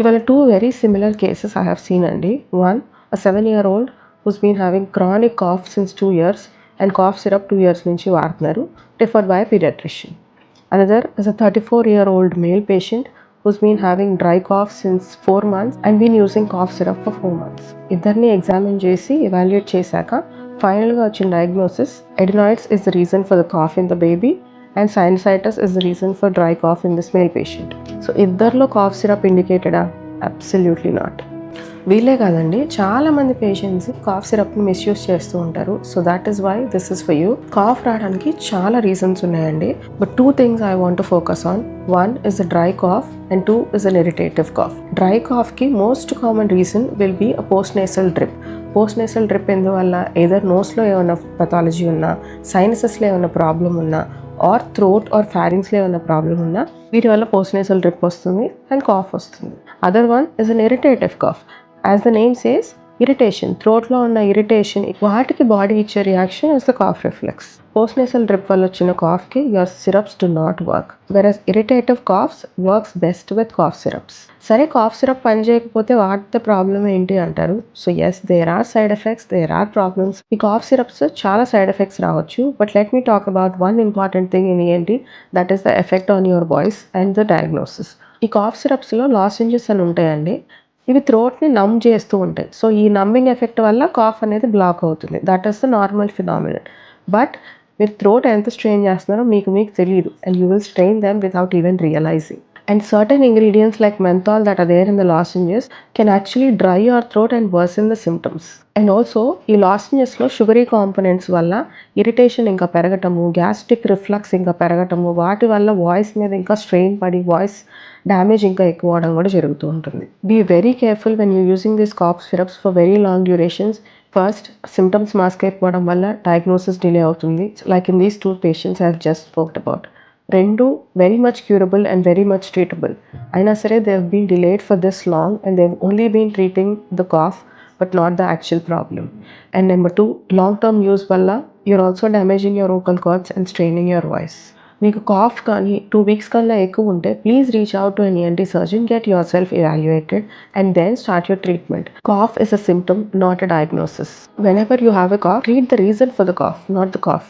ఇవాళ 2 very similar cases I have seen అండి. One, a 7-year-old who's been having chronic cough since 2 years and cough syrup 2 years నుంచి వాడుతున్నారు, referred by a pediatrician. Another is a 34-year-old male patient who's been having dry cough since 4 months and been using cough syrup for 4 months. ఇద్దరిని examine చేసి evaluate చేశాక ఫైనల్గా వచ్చిన diagnosis adenoids is the reason for the cough in the baby and sinusitis is the reason for dry cough in this male patient. So ఇద్దరిలో cough syrup ఇండికేటెడా? Absolutely not. వీళ్ళే కాదండి, చాలామంది పేషెంట్స్ కాఫ్ సిరప్ని misuse చేస్తూ ఉంటారు. So that is why this is for you. Cough రావడానికి చాలా రీజన్స్ ఉన్నాయండి, but 2 things I want to focus on. One is a dry cough and 2 is an irritative cough. Dry coughకి most common reason will be a postnasal drip. Postnasal drip ఎందువల్ల? Either నోస్లో ఏమైనా pathology ఉన్నా, సైనసెస్లో ఏమైనా problem ఉన్నా, are throat are ఫ్యారింగ్స్లో ఏమైనా problem ఉన్నా వీటి వల్ల పోస్ట్నేసల్ డ్రిప్ వస్తుంది అండ్ కాఫ్ వస్తుంది. Other one is an irritative cough. As the name says, irritation, థ్రోట్లో ఉన్న ఇరిటేషన్, వాటికి బాడీ ఇచ్చే reaction is the cough reflex. Postnasal drip వల్ల వచ్చిన కాఫ్కి your syrups do not work, versus irritative coughs works best with cough syrups. సరే, cough syrup పనిచేయకపోతే what the problem ఏంటి అంటారు. So yes, there are side effects, there are problems. ఈ cough syrups చాలా side effects రావచ్చు, but let me talk about one important thing in ఏంటి, that is the effect on your voice and the diagnosis. ఈ cough సిరప్స్లో lozenges అని ఉంటాయండి. ఇవి థ్రోట్ని నమ్ చేస్తూ ఉంటాయి. సో ఈ నమ్మింగ్ ఎఫెక్ట్ వల్ల కాఫ్ అనేది బ్లాక్ అవుతుంది. That is the normal phenomenon. But మీరు థ్రోట్ ఎంత స్ట్రెయిన్ చేస్తున్నారో మీకు తెలియదు, and you will strain them without even realising. And certain ingredients like menthol that are there in the lozenges can actually dry your throat and worsen the symptoms. And also, ఈ lozengesలో sugary components వల్ల irritation ఇంకా పెరగటము, gastric reflux ఇంకా పెరగటము, వాటి వల్ల voice మీద ఇంకా strain పడి voice damage ఇంకా ఎక్కువ అవడం కూడా జరుగుతూ ఉంటుంది. Be very careful when you using these cough syrups for very long durations. First, symptoms mask అయిపోవడం వల్ల డయాగ్నోసిస్ డిలే అవుతుంది, like in these 2 patients I have just spoke about. 2, very much curable and very much treatable. అయినా సరే they have been delayed for this long and they have only been treating the cough but not the actual problem. And number 2, long term use వల్ల you're also damaging your vocal cords and straining your voice. మీకు cough కానీ 2 weeks కన్నా ఎక్కువ ఉంటే please reach out to an ENT surgeon, get yourself evaluated and then start your treatment. Cough is a symptom, not a diagnosis. Whenever you have a cough, treat the reason for the cough, not the cough.